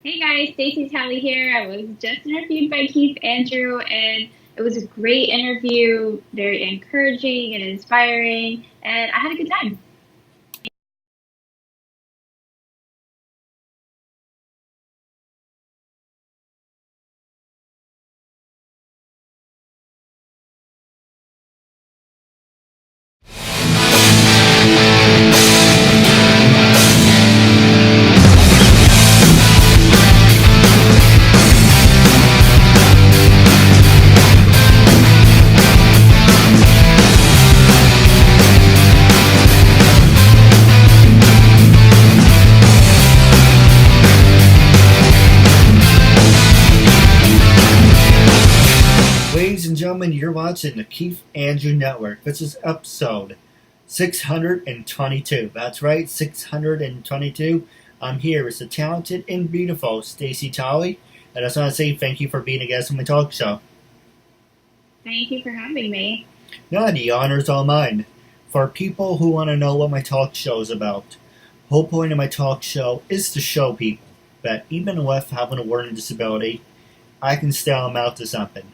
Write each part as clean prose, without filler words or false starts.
Hey guys, Staci Talley here. I was just interviewed by Keith Andrew, and it was a great interview, very encouraging and inspiring, and I had a good time. Ladies and gentlemen, you're watching the Keith Andrew Network. This is episode 622. That's right, 622. I'm here with the talented and beautiful Staci Talley, and I just want to say thank you for being a guest on my talk show. Thank you for having me. No, the honor's all mine. For people who want to know what my talk show is about, the whole point of my talk show is to show people that even with having a learning disability, I can still amount to something.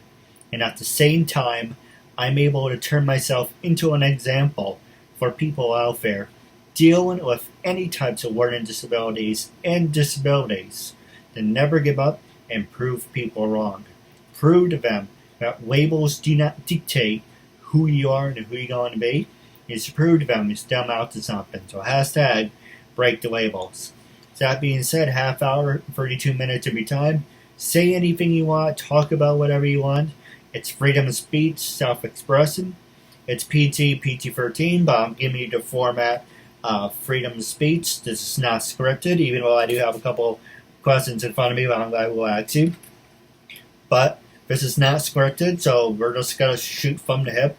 And at the same time, I'm able to turn myself into an example for people out there dealing with any types of learning disabilities and disabilities to never give up and prove people wrong. Prove to them that labels do not dictate who you are and who you're going to be. It's to prove to them you still amount to something. So hashtag break the labels. So that being said, half hour, 32 minutes of your time. Say anything you want, talk about whatever you want. It's freedom of speech, self-expression. It's PG-13, but I'm giving you the format of freedom of speech. This is not scripted, even though I do have a couple questions in front of me that I will ask you. But this is not scripted, so we're just going to shoot from the hip.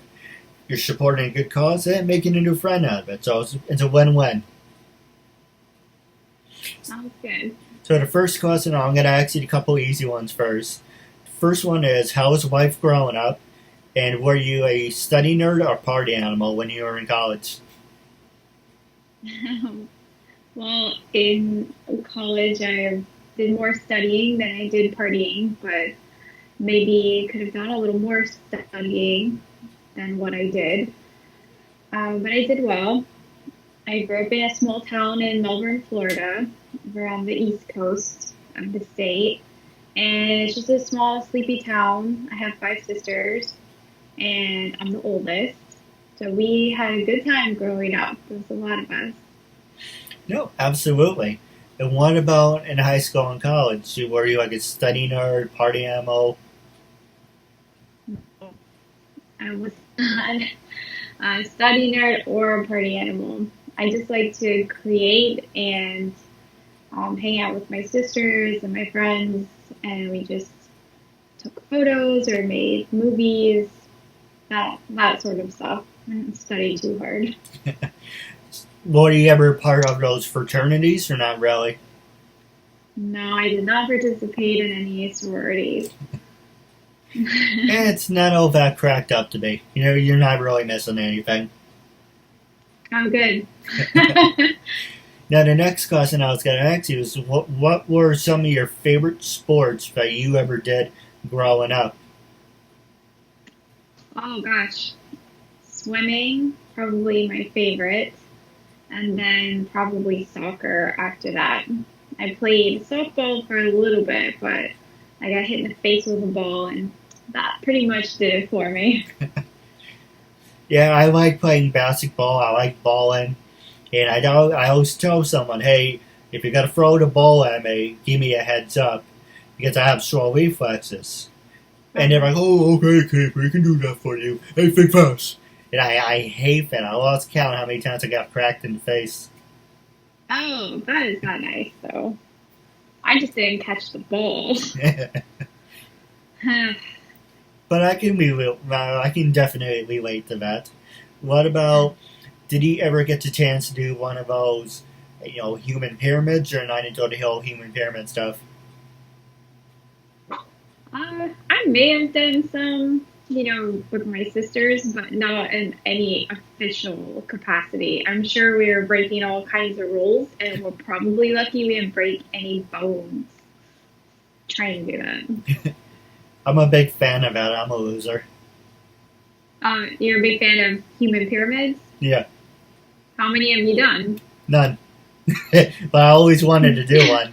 You're supporting a good cause and making a new friend out of it. So it's a win-win. Sounds good. So the first question, I'm going to ask you a couple easy ones first. First one is, how was life growing up, and were you a study nerd or party animal when you were in college? Well, in college, I did more studying than I did partying, but maybe could have done a little more studying than what I did. But I did well. I grew up in a small town in Melbourne, Florida. We're on the east coast of the state. And it's just a small, sleepy town. I have five sisters, and I'm the oldest. So we had a good time growing up. There was a lot of us. No, absolutely. And what about in high school and college? Were you like a study nerd, party animal? I was not a study nerd or a party animal. I just like to create and hang out with my sisters and my friends, and we just took photos or made movies, that sort of stuff. I didn't study too hard. Were you ever part of those fraternities or not really? No, I did not participate in any sororities. And it's not all that cracked up to be. You know, you're not really missing anything. Oh, good. Now, the next question I was going to ask you is, what were some of your favorite sports that you ever did growing up? Oh gosh, swimming probably my favorite, and then probably soccer after that. I played softball for a little bit, but I got hit in the face with a ball, and that pretty much did it for me. Yeah, I like playing basketball. I like balling. And I always tell someone, hey, if you're going to throw the ball at me, give me a heads up. Because I have strong reflexes. And they're like, oh, okay, Keith, we can do that for you. Hey, think fast. And I hate that. I lost count how many times I got cracked in the face. Oh, that is not nice, though. I just didn't catch the ball. But I can definitely relate to that. What about, did you ever get the chance to do one of those, human pyramids, or not into the whole human pyramid stuff? I may have done some, with my sisters, but not in any official capacity. I'm sure we were breaking all kinds of rules, and we're probably lucky we didn't break any bones. trying to do that. I'm a big fan of that. I'm a loser. You're a big fan of human pyramids? Yeah, How many have you done? none. But I always wanted to do one.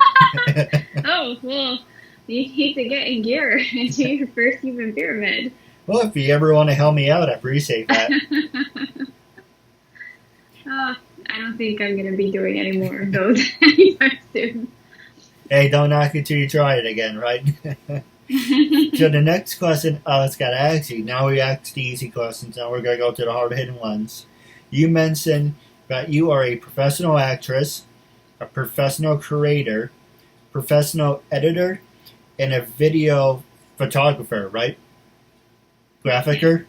Oh, well, you need to get in gear and do your first human pyramid. Well, if you ever want to help me out, I appreciate that. I don't think I'm going to be doing any more of those anytime soon. Hey, don't knock it till you try it again, right? So the next question I was going to ask you, now we asked the easy questions, now we're going to go to the hard-hitting ones. You mentioned that you are a professional actress, a professional creator, professional editor, and a video photographer, right? Graphicer?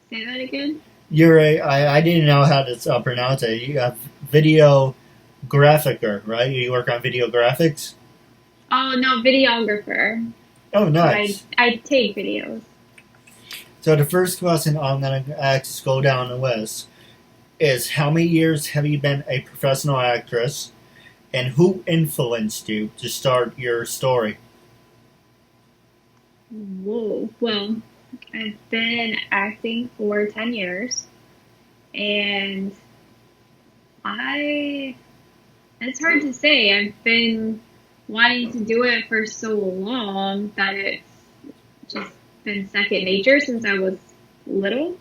Say that again? I didn't know how to pronounce it. You have video graphicer, right? You work on video graphics? Oh, no, videographer. Oh, nice. I take videos. So the first question I'm going to ask, go down the list, is how many years have you been a professional actress, and who influenced you to start your story? Whoa. Well, I've been acting for 10 years, and it's hard to say. I've been wanting to do it for so long that it's just been second nature since I was little.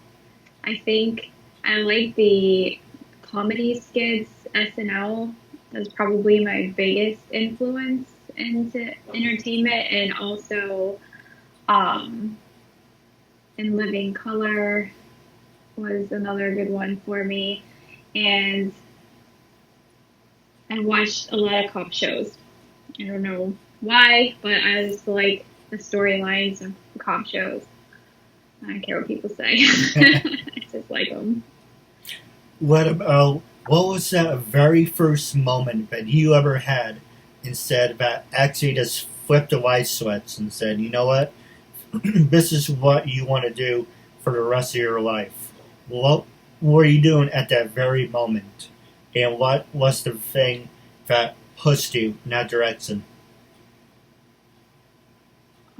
I think I like the comedy skits, SNL. That's probably my biggest influence into entertainment, and also In Living Color was another good one for me. And I watched a lot of cop shows. I don't know why, but I just like the storylines of cop shows. I don't care what people say. I just like them. What was that very first moment that you ever had and said that actually just flipped a light switch and said, you know what, this is what you want to do for the rest of your life? What were you doing at that very moment? And what was the thing that pushed you in that direction?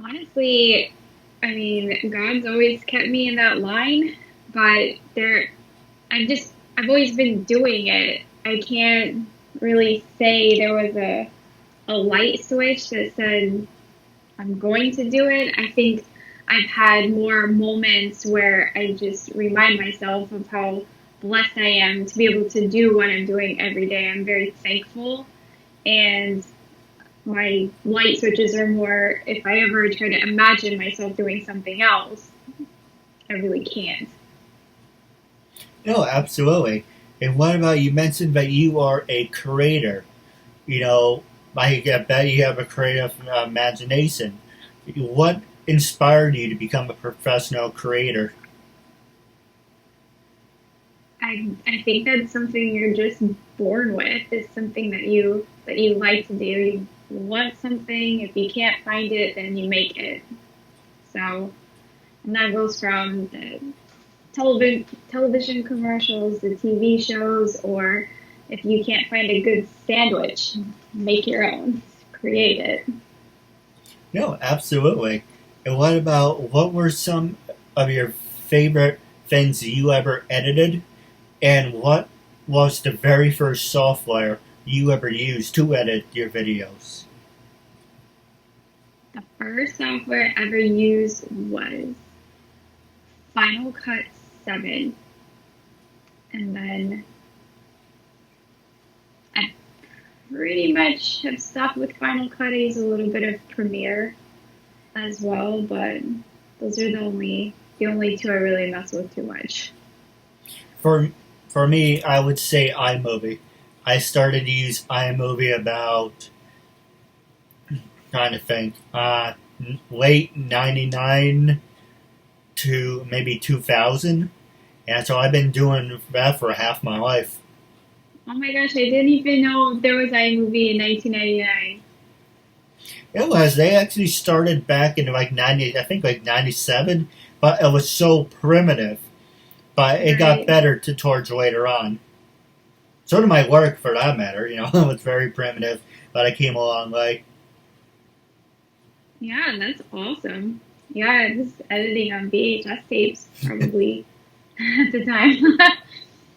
Honestly, I mean, God's always kept me in that line, but I've always been doing it. I can't really say there was a light switch that said I'm going to do it. I think I've had more moments where I just remind myself of how blessed I am to be able to do what I'm doing every day. I'm very thankful, and my light switches are more if I ever try to imagine myself doing something else, I really can't. No, absolutely. And what about, you mentioned that you are a creator. You know, I bet you have a creative imagination. What inspired you to become a professional creator? I think that's something you're just born with. It's something that you like to do. You want something. If you can't find it, then you make it. So, and that goes from the television commercials, the TV shows, or if you can't find a good sandwich, make your own. Create it. No, absolutely. And what were some of your favorite things you ever edited? And what was the very first software you ever used to edit your videos? The first software I ever used was Final Cut 7. And then I pretty much have stopped with Final Cut. I use a little bit of Premiere as well, but those are the only two I really mess with too much. For me, I would say iMovie. I started to use iMovie about, trying to think, late 99 to maybe 2000. And so I've been doing that for half my life. Oh my gosh, I didn't even know there was iMovie in 1999. It was. They actually started back in like 90, I think like 97, but it was so primitive. But it got better towards later on. So did my work, for that matter. You know, it was very primitive, but I came a long way. Yeah, that's awesome. Yeah, I was editing on VHS tapes probably at the time.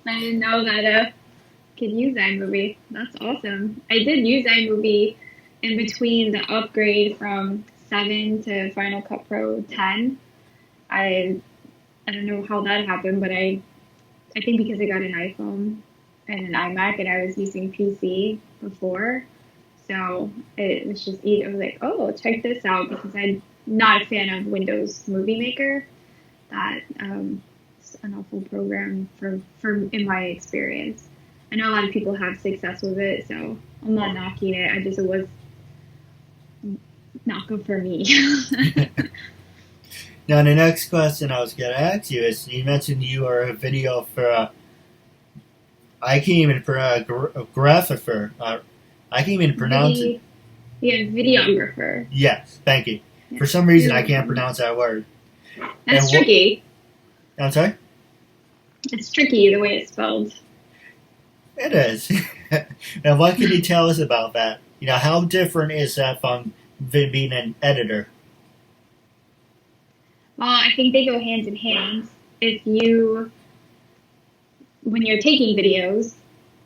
I didn't know that could use iMovie. That's awesome. I did use iMovie in between the upgrade from 7 to Final Cut Pro 10. I I don't know how that happened, but I think because I got an iPhone and an iMac and I was using PC before, so it was just easy. I was like, oh, check this out because I'm not a fan of Windows Movie Maker. That is an awful program for in my experience. I know a lot of people have success with it, so I'm not knocking it. It was not good for me. Now, the next question I was going to ask you is: you mentioned you are a video for I can't even graphifer. I can't even pronounce it. Yeah, videographer. Yes, thank you. Yeah. For some reason, I can't pronounce that word. That's tricky. I'm sorry? It's tricky the way it's spelled. It is. Now, what can you tell us about that? How different is that from being an editor? Well, I think they go hand in hand. When you're taking videos,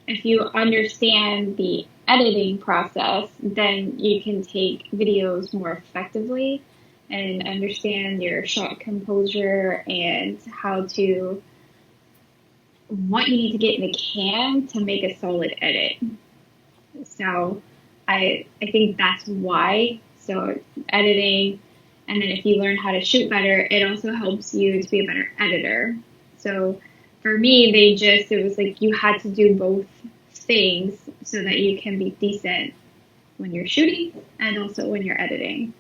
if you understand the editing process, then you can take videos more effectively and understand your shot composure and what you need to get in the can to make a solid edit. So I think that's why. So editing, and then if you learn how to shoot better, it also helps you to be a better editor. So for me, it was like you had to do both things so that you can be decent when you're shooting and also when you're editing.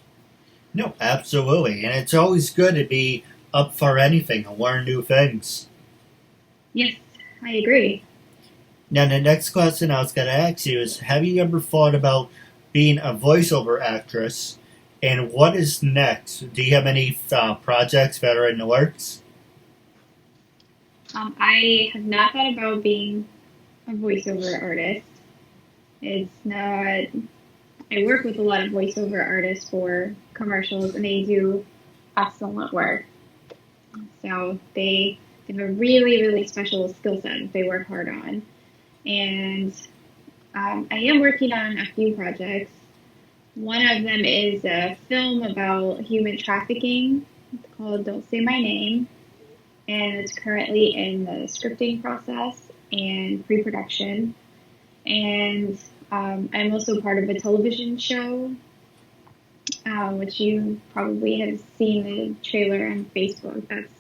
No, absolutely. And it's always good to be up for anything and learn new things. Yes, I agree. Now, the next question I was going to ask you is, have you ever thought about being a voiceover actress? And what is next? Do you have any projects that are in the works? I have not thought about being a voiceover artist. It's not. I work with a lot of voiceover artists for commercials, and they do excellent work. So they have a really, really special skill set that they work hard on. And I am working on a few projects. One of them is a film about human trafficking. It's called Don't Say My Name. And it's currently in the scripting process and pre-production. And I'm also part of a television show, which you probably have seen the trailer on Facebook. That's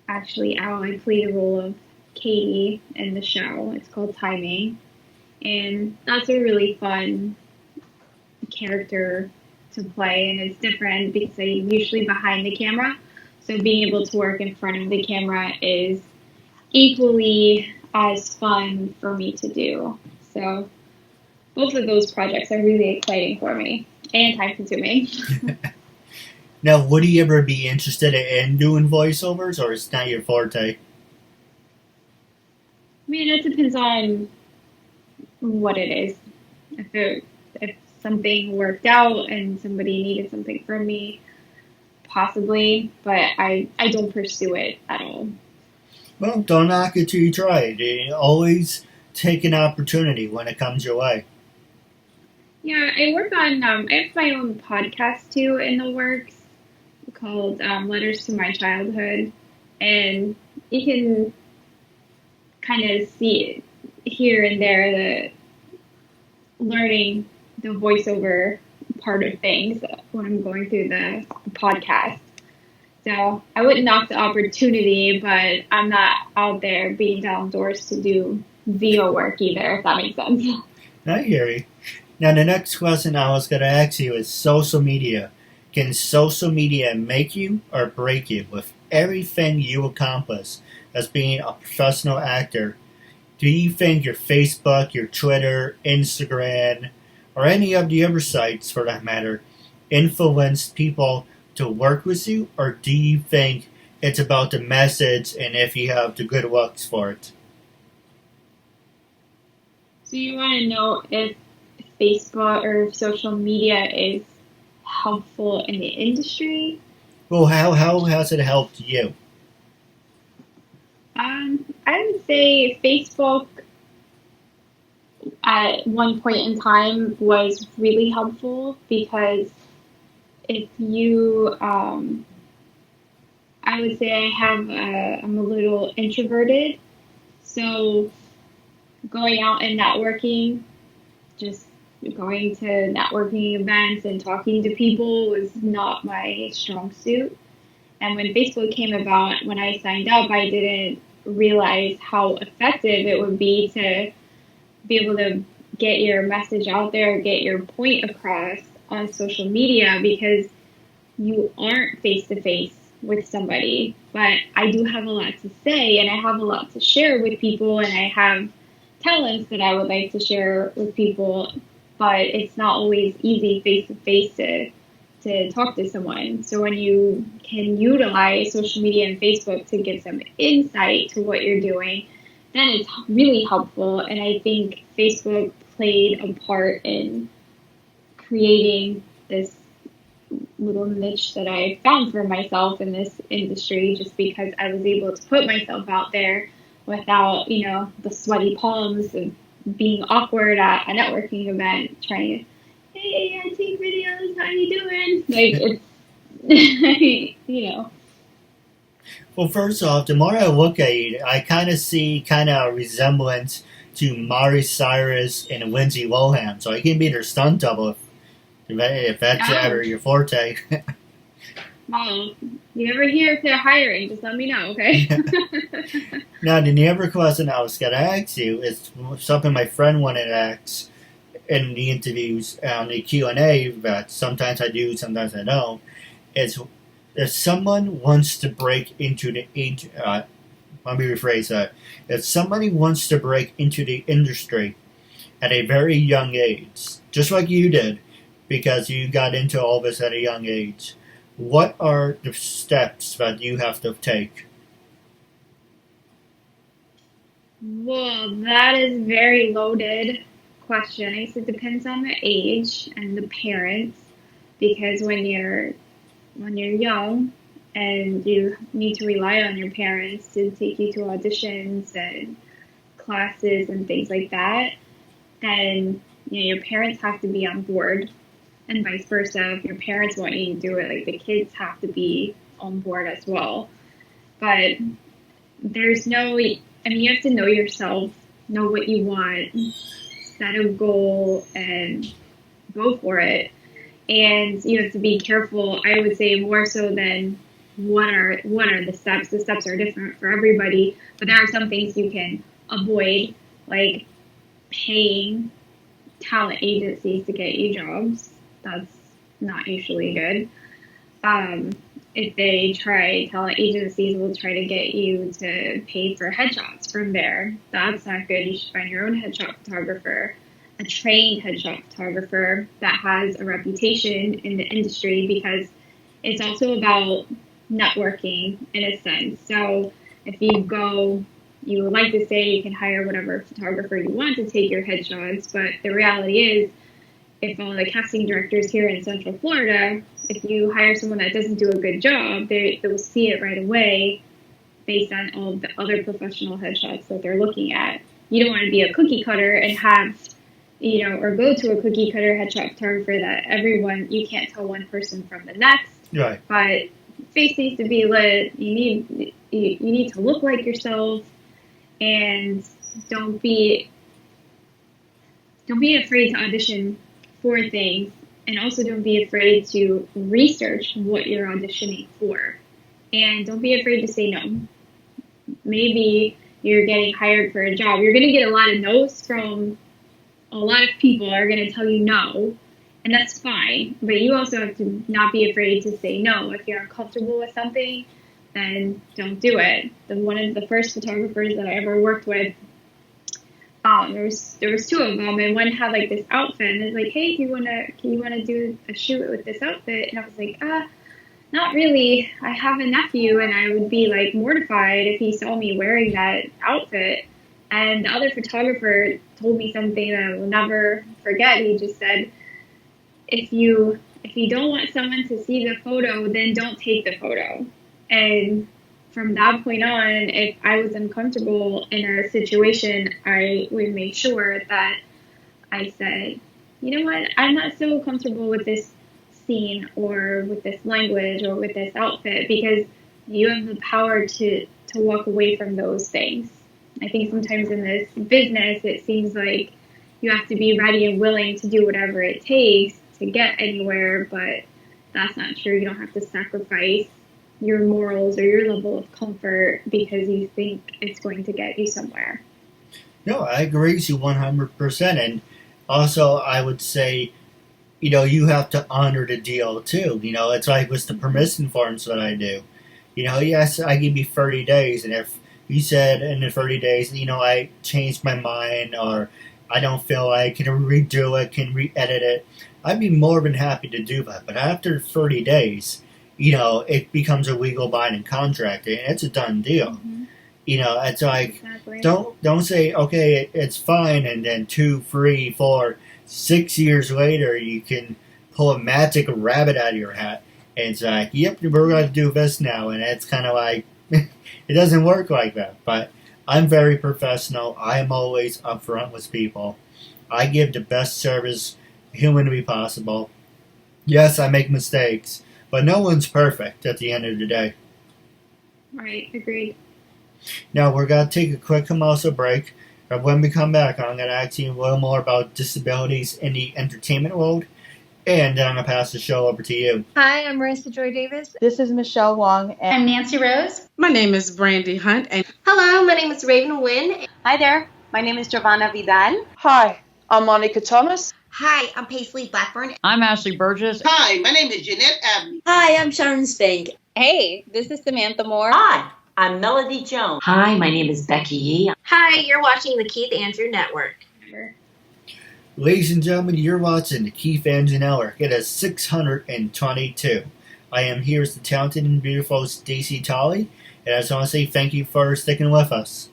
actually how I play the role of Katie in the show. It's called Timing. And that's a really fun character to play, and it's different because I'm usually behind the camera. So being able to work in front of the camera is equally as fun for me to do. So both of those projects are really exciting for me and time consuming. Now, would you ever be interested in doing voiceovers, or is that your forte? I mean, it depends on what it is. If something worked out and somebody needed something from me, possibly, but I don't pursue it at all. Well, don't knock it till you try it. You always take an opportunity when it comes your way. Yeah, I work on, I have my own podcast too in the works called Letters to My Childhood. And you can kind of see here and there the learning the voiceover part of things when I'm going through the podcast. So I wouldn't knock the opportunity, but I'm not out there beating down doors to do VO work either, if that makes sense. I hear you. Now, the next question I was going to ask you is social media. Can social media make you or break you with everything you accomplish as being a professional actor? Do you think your Facebook, your Twitter, Instagram, or any of the other sites for that matter, influence people to work with you? Or do you think it's about the message and if you have the good looks for it? So you want to know if Facebook or social media is helpful in the industry. Well, how has it helped you? I would say Facebook at one point in time was really helpful because if you, I would say I'm a little introverted, so going out and networking, just going to networking events and talking to people was not my strong suit. And when Facebook came about, when I signed up, I didn't realize how effective it would be to be able to get your message out there, get your point across on social media because you aren't face to face with somebody. But I do have a lot to say and I have a lot to share with people and I have talents that I would like to share with people, but it's not always easy face to face to talk to someone. So when you can utilize social media and Facebook to give some insight to what you're doing, then it's really helpful. And I think Facebook played a part in creating this little niche that I found for myself in this industry just because I was able to put myself out there without, the sweaty palms and being awkward at a networking event trying to, hey, I take videos, how you doing? Like, it's, Well, first off, the more I look at you, I kind of see kind of a resemblance to Miley Cyrus and Lindsay Lohan. So I can be their stunt double if that's oh, ever your forte. well, you ever hear if they're hiring, just let me know, okay? Now, the other question I was going to ask you is something my friend wanted to ask in the interviews on the Q&A that sometimes I do, sometimes I don't. Is if someone wants to break into the let me rephrase that. If somebody wants to break into the industry at a very young age, just like you did, because you got into all this at a young age, what are the steps that you have to take? Well, that is very loaded question. I guess it depends on the age and the parents because when you're young and you need to rely on your parents to take you to auditions and classes and things like that, then your parents have to be on board and vice versa. If your parents want you to do it, like the kids have to be on board as well. But there's no, I mean, you have to know yourself, know what you want, set a goal, and go for it. And you have to be careful. I would say more so than what are the steps. The steps are different for everybody, but there are some things you can avoid, like paying talent agencies to get you jobs. That's not usually good. Um, if they try, talent agencies will try to get you to pay for headshots from there. That's not good. You should find your own headshot photographer, a trained headshot photographer that has a reputation in the industry because it's also about networking in a sense. So if you go, you would like to say you can hire whatever photographer you want to take your headshots, but the reality is if all the casting directors here in Central Florida, if you hire someone that doesn't do a good job, they will see it right away based on all the other professional headshots that they're looking at. You don't want to be a cookie cutter and have, or go to a cookie cutter headshot photographer that you can't tell one person from the next. Right. But face needs to be lit. You need to look like yourself, and don't be afraid to audition for things, and also don't be afraid to research what you're auditioning for, and don't be afraid to say no. Maybe you're getting hired for a job. You're going to get a lot of no's from a lot of people are going to tell you no, and that's fine. But you also have to not be afraid to say no. If you're uncomfortable with something, then don't do it. One of the first photographers that I ever worked with, there was two of them, and one had like this outfit, and it's like, hey, can you wanna do a shoot with this outfit? And I was like, not really. I have a nephew, and I would be like mortified if he saw me wearing that outfit. And the other photographer told me something that I will never forget. He just said, if you if you don't want someone to see the photo, then don't take the photo. And from that point on, if I was uncomfortable in a situation, I would make sure that I said, you know what, I'm not so comfortable with this scene or with this language or with this outfit, because you have the power to walk away from those things. I think sometimes in this business, it seems like you have to be ready and willing to do whatever it takes to get anywhere, but that's not true. You don't have to sacrifice your morals or your level of comfort because you think it's going to get you somewhere. No, I agree with you 100%. And also, I would say, you have to honor the deal too. It's like with the permission forms that I do. Yes, I give you 30 days, and if you said in the 30 days, I changed my mind or I don't feel I can redo it, can re-edit it, I'd be more than happy to do that. But after 30 days, it becomes a legal binding contract, and it's a done deal. Mm-hmm. It's like, Exactly. don't say, okay, it's fine, and then 2, 3, 4, 6 years later, you can pull a magic rabbit out of your hat, and it's like, yep, we're going to do this now, and it's kind of like, it doesn't work like that. But I'm very professional. I am always upfront with people. I give the best service humanly possible. Yes, I make mistakes, but no one's perfect at the end of the day. Right, agreed. Now, we're going to take a quick commercial break. And when we come back, I'm going to ask you a little more about disabilities in the entertainment world. And then I'm going to pass the show over to you. Hi, I'm Marissa Joy Davis. This is Michelle Wong. And I'm Nancy Rose. My name is Brandy Hunt. And hello, my name is Raven Wynn. Hi there, my name is Giovanna Vidal. Hi, I'm Monica Thomas. Hi, I'm Paisley Blackburn. I'm Ashley Burgess. Hi, my name is Jeanette Abney. Hi, I'm Sharon Spank. Hey, this is Samantha Moore. Hi, I'm Melody Jones. Hi, my name is Becky Yee. Hi, you're watching the Keith Andrew Network. Ladies and gentlemen, you're watching the Keith Andrew Network. It is 622. I am here with the talented and beautiful Staci Talley, and I just want to say thank you for sticking with us.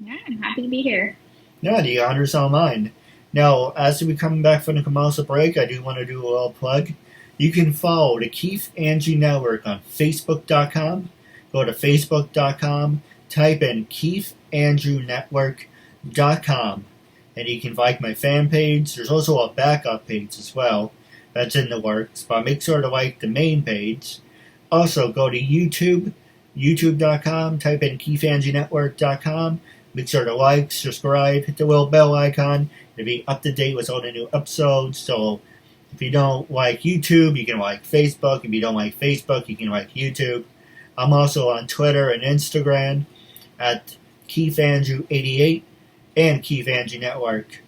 Yeah, I'm happy to be here. Yeah, the honor's all mine. Now, as we come back from the commercial break, I do want to do a little plug. You can follow the Keith Andrew Network on Facebook.com. Go to Facebook.com, type in KeithAndrewNetwork.com, and you can like my fan page. There's also a backup page as well that's in the works, but make sure to like the main page. Also, go to YouTube, YouTube.com, type in KeithAndrewNetwork.com. Make sure to like, subscribe, hit the little bell icon to be up to date with all the new episodes. So if you don't like YouTube, you can like Facebook. If you don't like Facebook, you can like YouTube. I'm also on Twitter and Instagram at KeithAndrew88 and Keith Andrew Network.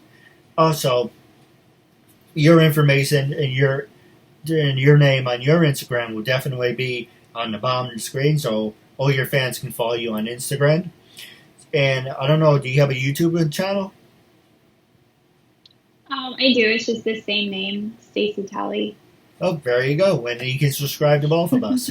Also, your information and your name on your Instagram will definitely be on the bottom of the screen, so all your fans can follow you on Instagram. And I don't know, do you have a YouTube channel? I do. It's just the same name, Staci Talley. Oh, there you go. And you can subscribe to both of us.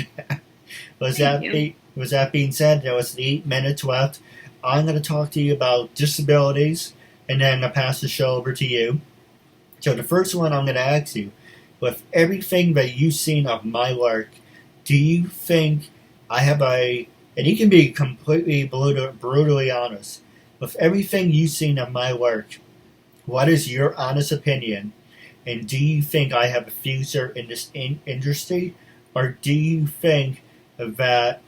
With that being said, there was 8 minutes left. I'm going to talk to you about disabilities, and then I'll pass the show over to you. So the first one I'm going to ask you, with everything that you've seen of my work, do you think I have and you can be completely brutally honest, with everything you've seen of my work, what is your honest opinion? And do you think I have a future in this industry? Or do you think that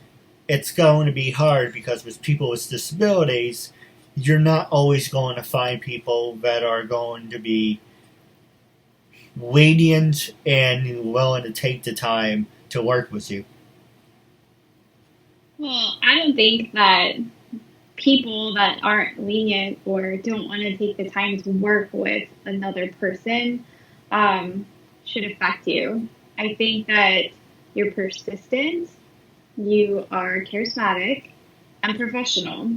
it's going to be hard because with people with disabilities, you're not always going to find people that are going to be lenient and willing to take the time to work with you? Well, I don't think that people that aren't lenient or don't want to take the time to work with another person should affect you. I think that you're persistent, you are charismatic, and professional.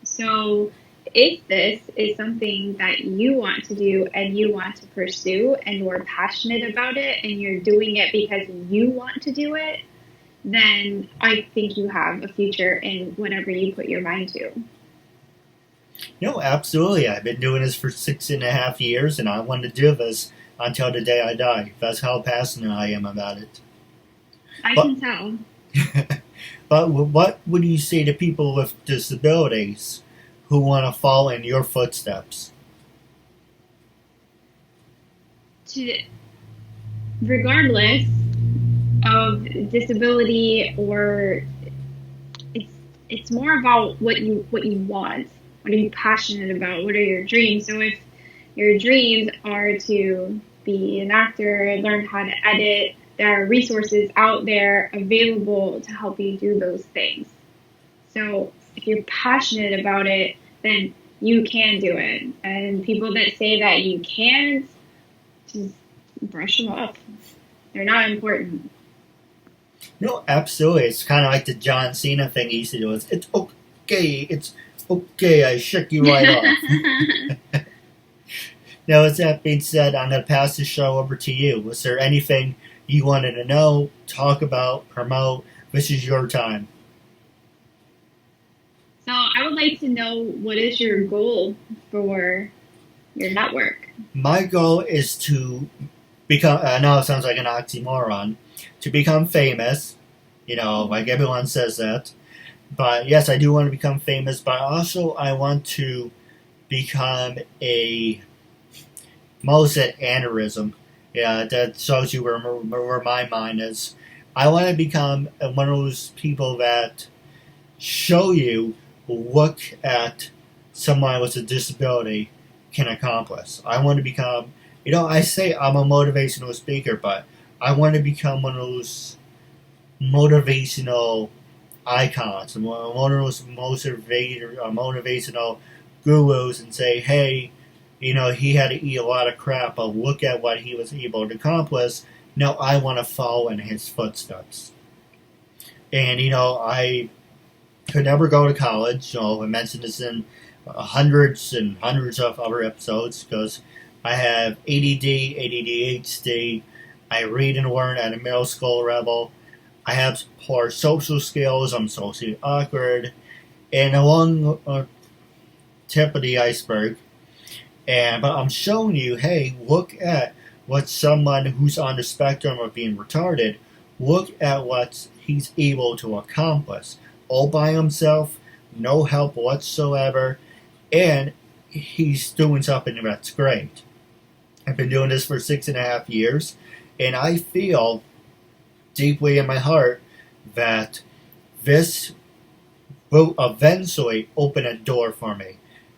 So if this is something that you want to do and you want to pursue and you're passionate about it and you're doing it because you want to do it, then I think you have a future in whatever you put your mind to. No, absolutely. I've been doing this for 6.5 years, and I want to do this until the day I die. That's how passionate I am about it. I can tell. But what would you say to people with disabilities who want to follow in your footsteps? Regardless of disability, or it's more about what you want. What are you passionate about? What are your dreams? So if your dreams are to be an actor, learn how to edit, there are resources out there available to help you do those things. So if you're passionate about it, then you can do it. And people that say that you can't, just brush them off. They're not important. No, absolutely. It's kind of like the John Cena thing he used to do. It's okay, I shook you right off. Now, with that being said, I'm going to pass the show over to you. Was there anything you wanted to know, talk about, promote? This is your time. So I would like to know, what is your goal for your network? My goal is to become, I know it sounds like an oxymoron, to become famous. Like everyone says that. But yes, I do want to become famous, but also I want to become most at aneurysm. Yeah, that shows you where my mind is. I want to become one of those people that show you, look at someone with a disability can accomplish. I want to become, I say I'm a motivational speaker, but I want to become one of those motivational icons, one of those motivational gurus, and say, hey, he had to eat a lot of crap, but look at what he was able to accomplish. Now I want to follow in his footsteps. And, I could never go to college. I mentioned this in hundreds and hundreds of other episodes, because I have ADD, ADHD. I read and learn at a middle school level. I have poor social skills. I'm socially awkward. And along tip of the iceberg. But I'm showing you, hey, look at what someone who's on the spectrum of being retarded, look at what he's able to accomplish. All by himself, no help whatsoever, and he's doing something that's great. I've been doing this for 6.5 years, and I feel deeply in my heart that this will eventually open a door for me.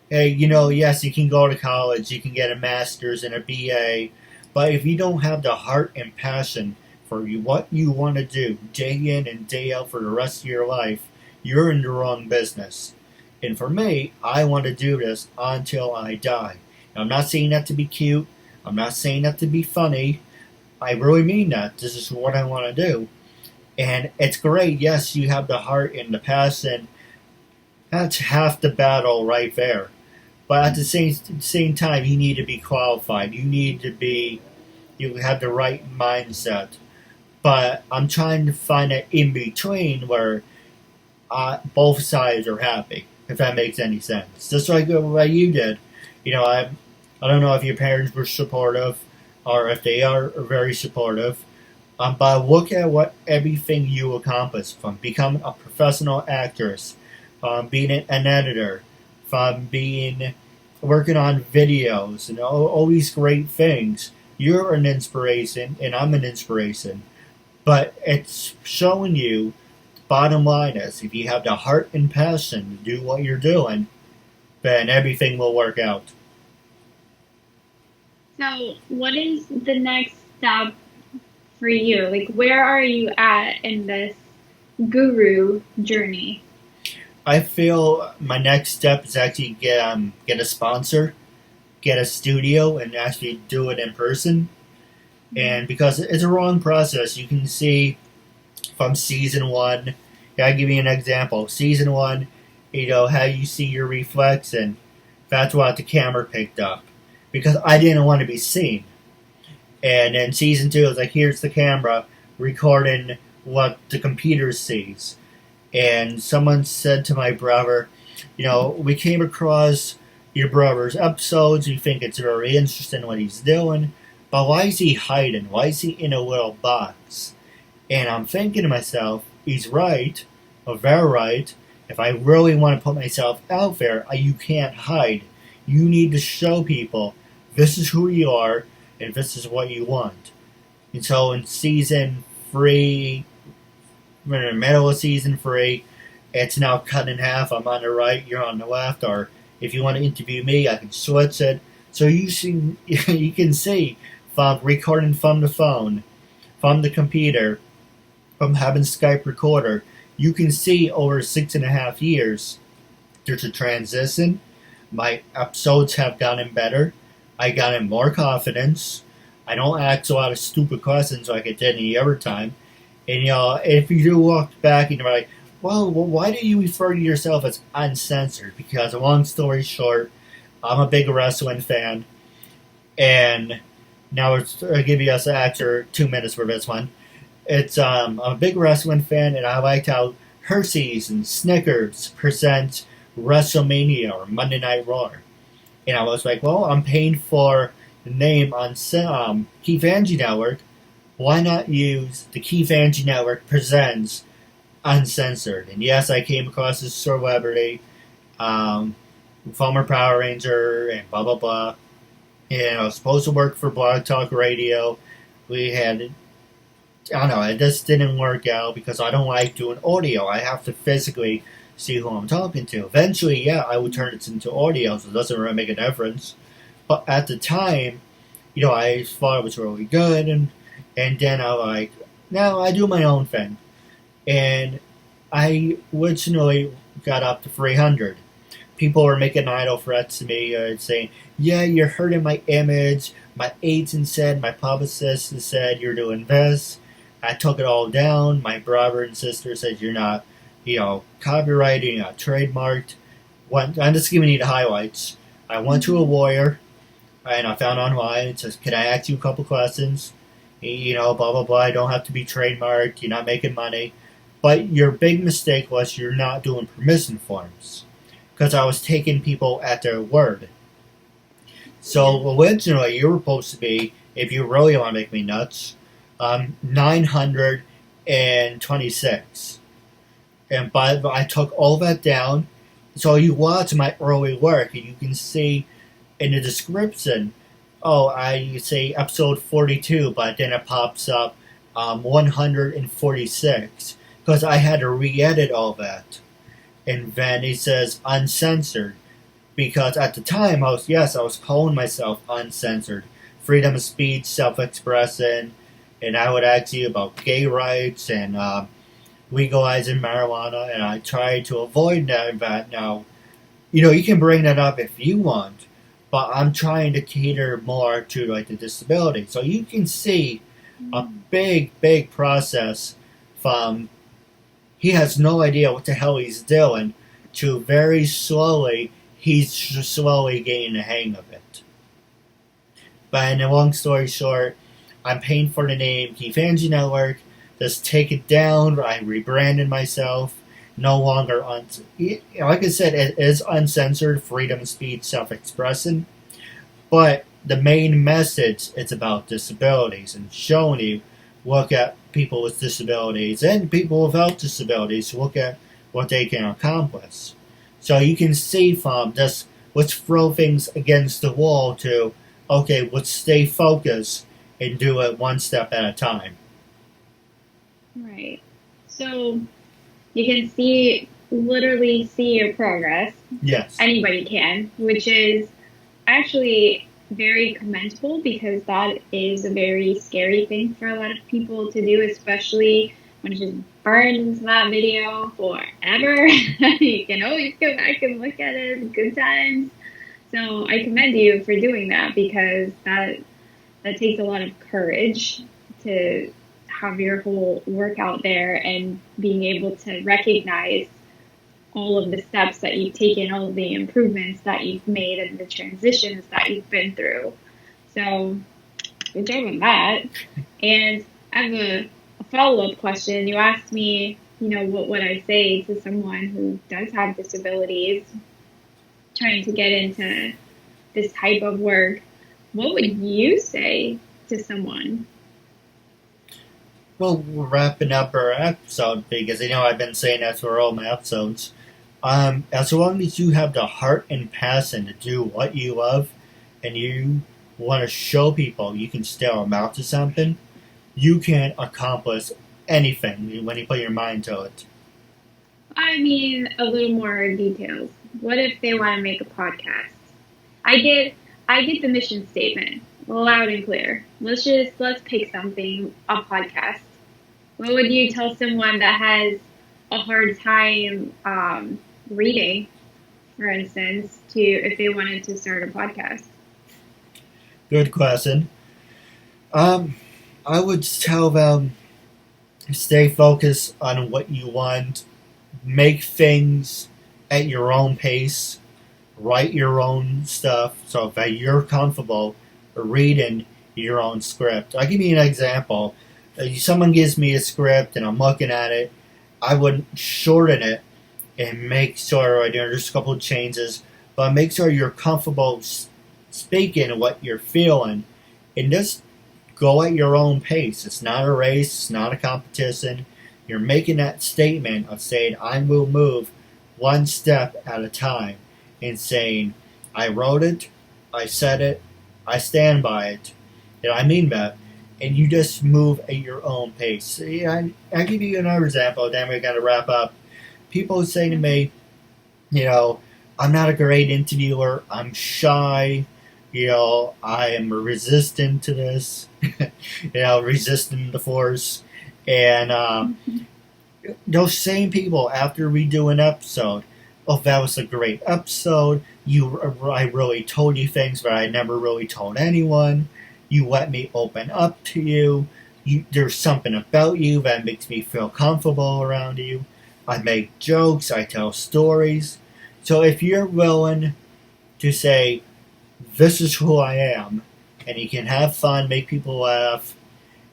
Hey, yes, you can go to college, you can get a master's and a BA, but if you don't have the heart and passion for what you want to do day in and day out for the rest of your life, you're in the wrong business. And for me, I want to do this until I die. Now, I'm not saying that to be cute. I'm not saying that to be funny. I really mean that. This is what I want to do. And it's great. Yes, you have the heart and the passion. That's half the battle right there. But at the same time, you need to be qualified. You have the right mindset. But I'm trying to find an in-between where both sides are happy, if that makes any sense. Just like what you did. I don't know if your parents were supportive or if they are very supportive. But look at everything you accomplished, from becoming a professional actress, from being an editor, from working on videos, and all these great things. You're an inspiration, and I'm an inspiration. But it's showing you, bottom line is, if you have the heart and passion to do what you're doing, then everything will work out. So what is the next step for you? Like, where are you at in this guru journey? I feel my next step is actually get a sponsor, get a studio, and actually do it in person. And because it's a long process, you can see from season 1. I'll give you an example. Season 1, how you see your reflection. That's what the camera picked up, because I didn't want to be seen. And then season 2 is like, here's the camera recording what the computer sees. And someone said to my brother, we came across your brother's episodes. We think it's very interesting what he's doing. but why is he hiding? Why is he in a little box? And I'm thinking to myself, he's right, or very right. If I really want to put myself out there, you can't hide. You need to show people this is who you are and this is what you want. And so in season 3, we're in the middle of season 3, it's now cut in half. I'm on the right, you're on the left, or if you want to interview me, I can switch it. So you can see from recording from the phone, from the computer, from having Skype recorder, you can see over 6.5 years, there's a transition. My episodes have gotten better. I got in more confidence. I don't ask a lot of stupid questions like I did any other time. And if you do look back and you're like, well, why do you refer to yourself as uncensored? Because long story short, I'm a big wrestling fan. And now I'll give you an extra 2 minutes for this one. I'm a big wrestling fan, and I liked how Hershey's and Snickers present WrestleMania or Monday Night Raw. And I was like, well, I'm paying for the name on Keith Andrew Network. Why not use the Keith Andrew Network Presents Uncensored? And yes, I came across this celebrity, former Power Ranger, and blah, blah, blah. And I was supposed to work for Blog Talk Radio. We had, I don't know, it just didn't work out because I don't like doing audio. I have to physically see who I'm talking to. Eventually, yeah, I would turn it into audio, so it doesn't really make a difference. But at the time, I thought it was really good, and then I was like, no, I do my own thing. And I originally got up to 300. People were making idle threats to me, saying, yeah, you're hurting my image. My agent said, my publicist said, you're doing this. I took it all down. My brother and sister said, you're not, copyrighting, you're not trademarked. I'm just giving you the highlights. I went to a lawyer, and I found online, it says, can I ask you a couple questions? Blah, blah, blah. I don't have to be trademarked. You're not making money. But your big mistake was you're not doing permission forms. Because I was taking people at their word. So originally, you were supposed to be, if you really want to make me nuts, 926. But I took all that down. So you watch my early work, and you can see in the description, I say episode 42, but then it pops up 146. Because I had to re-edit all that. And then it says uncensored. Because at the time, I was calling myself uncensored. Freedom of speech, self-expression, and I would ask you about gay rights and legalizing marijuana, and I tried to avoid that now. You can bring that up if you want, but I'm trying to cater more to the disability. So you can see a big, big process from he has no idea what the hell he's doing to very slowly, he's slowly getting the hang of it. But in a long story short, I'm paying for the name Keith Andrew Network. Just take it down. I rebranded myself. No longer like I said, it is uncensored, freedom of speech, self-expression. But the main message is about disabilities and showing you, look at people with disabilities and people without disabilities, look at what they can accomplish. So you can see from this, let's throw things against the wall to, okay, let's stay focused and do it one step at a time. Right. So you can literally see your progress. Yes. Anybody can, which is actually very commendable because that is a very scary thing for a lot of people to do, especially when it just burns into that video forever. You can always go back and look at it, good times. So I commend you for doing that because that takes a lot of courage to have your whole work out there and being able to recognize all of the steps that you've taken, all of the improvements that you've made, and the transitions that you've been through. So, good job on that. And I have a follow-up question. You asked me, what would I say to someone who does have disabilities trying to get into this type of work? What would you say to someone? Well, we're wrapping up our episode because I've been saying that for all my episodes. As long as you have the heart and passion to do what you love and you want to show people you can still amount to something, you can accomplish anything when you put your mind to it. I mean, a little more details. What if they want to make a podcast? I get the mission statement loud and clear. Let's pick something, a podcast. What would you tell someone that has a hard time reading, for instance, if they wanted to start a podcast? Good question. I would tell them stay focused on what you want, make things at your own pace, write your own stuff so that you're comfortable reading your own script. I'll give you an example. Someone gives me a script and I'm looking at it, I would shorten it and make sure there's a couple of changes, but make sure you're comfortable speaking what you're feeling and just go at your own pace. It's not a race, it's not a competition. You're making that statement of saying, I will move one step at a time, and saying, I wrote it, I said it, I stand by it, and I mean that. And you just move at your own pace. I'll give you another example, then we're going to wrap up. People say to me, I'm not a great interviewer, I'm shy, I am resistant to this, resisting the force. And those same people, after we do an episode, oh, that was a great episode, I really told you things that I never really told anyone, you let me open up to you, there's something about you that makes me feel comfortable around you, I make jokes, I tell stories. So if you're willing to say, this is who I am, and you can have fun, make people laugh,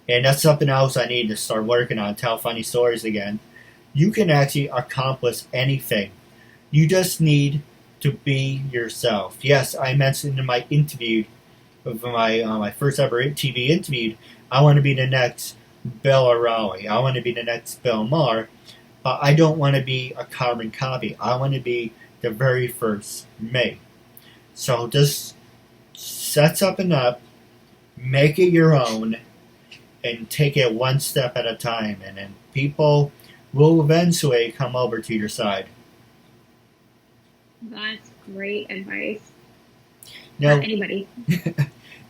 and that's something else I need to start working on, tell funny stories again, you can actually accomplish anything. You just need to be yourself. Yes, I mentioned in my interview, my first ever TV interview, I want to be the next Bill O'Reilly. I want to be the next Bill Maher. But I don't want to be a carbon copy. I want to be the very first me. So just set something up, make it your own, and take it one step at a time. And then people will eventually come over to your side. That's great advice. Now, for anybody.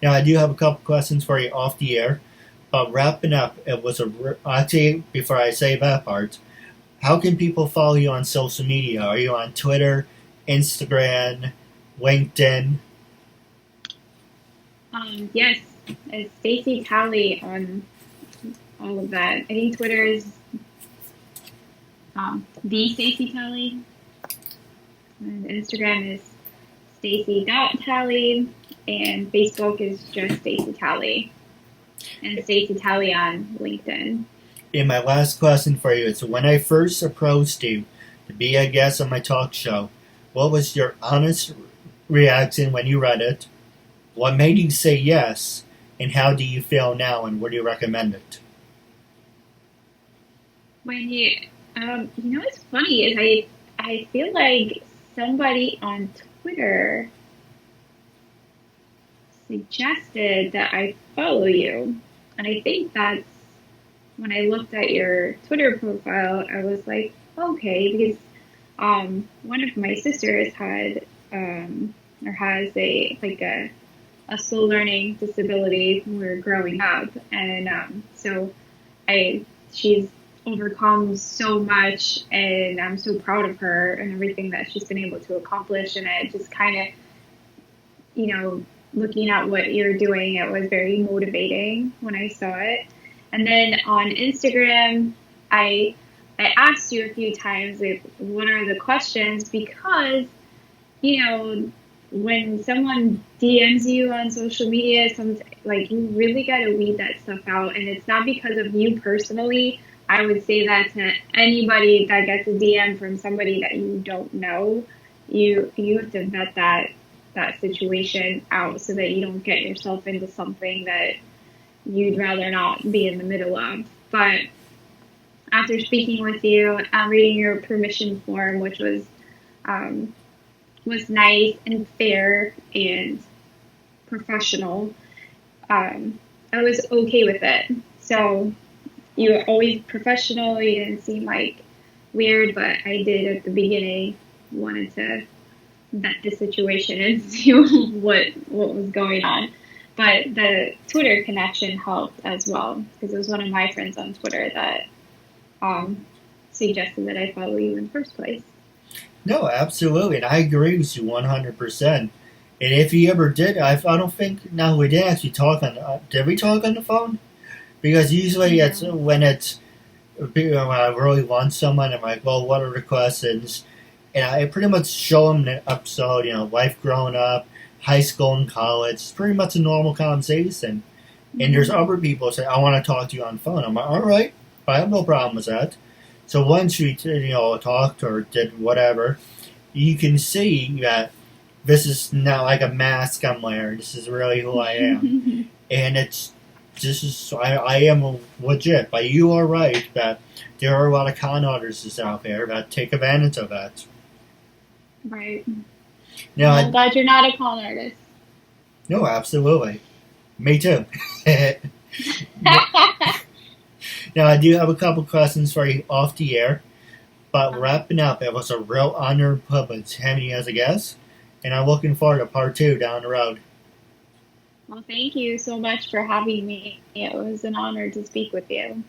Now, I do have a couple questions for you off the air. Wrapping up, actually, before I say that part, how can people follow you on social media? Are you on Twitter, Instagram, LinkedIn? Yes, it's Staci Talley on all of that. I think Twitter is the Staci Talley. And Instagram is Staci.Talley. And Facebook is just Staci Talley. And Staci Talley on LinkedIn. And my last question for you is, when I first approached you to be a guest on my talk show, what was your honest reaction when you read it? What made you say yes? And how do you feel now, and would you recommend it? When what's funny is I feel like somebody on Twitter suggested that I follow you, and I think that's when I looked at your Twitter profile, I was like, okay, because one of my sisters has a slow learning disability when we were growing up, and so she's overcome so much, and I'm so proud of her and everything that she's been able to accomplish. And I just kind of, looking at what you're doing, it was very motivating when I saw it. And then on Instagram, I asked you a few times, like, what are the questions? Because, when someone DMs you on social media, you really got to weed that stuff out. And it's not because of you personally. I would say that to anybody that gets a DM from somebody that you don't know, you have to vet that situation out so that you don't get yourself into something that you'd rather not be in the middle of. But after speaking with you, reading your permission form, which was nice and fair and professional, I was okay with it. So you were always professional. You didn't seem like weird, but I did at the beginning wanted to vet the situation and see what was going on. But the Twitter connection helped as well, because it was one of my friends on Twitter that suggested that I follow you in the first place. No, absolutely, and I agree with you 100%. And if you ever did, I don't think, no, we didn't actually talk on, did we talk on the phone? Because usually it's when when I really want someone, I'm like, well, what are the questions? And I pretty much show them the episode, life growing up, high school and college. It's pretty much a normal conversation. And there's other people say, I want to talk to you on the phone. I'm like, all right, I have no problem with that. So once we, talked or did whatever, you can see that this is not like a mask I'm wearing. This is really who I am. And I am legit. But you are right that there are a lot of con artists out there that take advantage of that. Right. Now, I'm glad you're not a con artist. No, absolutely. Me too. Now, I do have a couple questions for you off the air, but wrapping up, it was a real honor and privilege having you as a guest, and I'm looking forward to part 2 down the road. Well, thank you so much for having me. It was an honor to speak with you.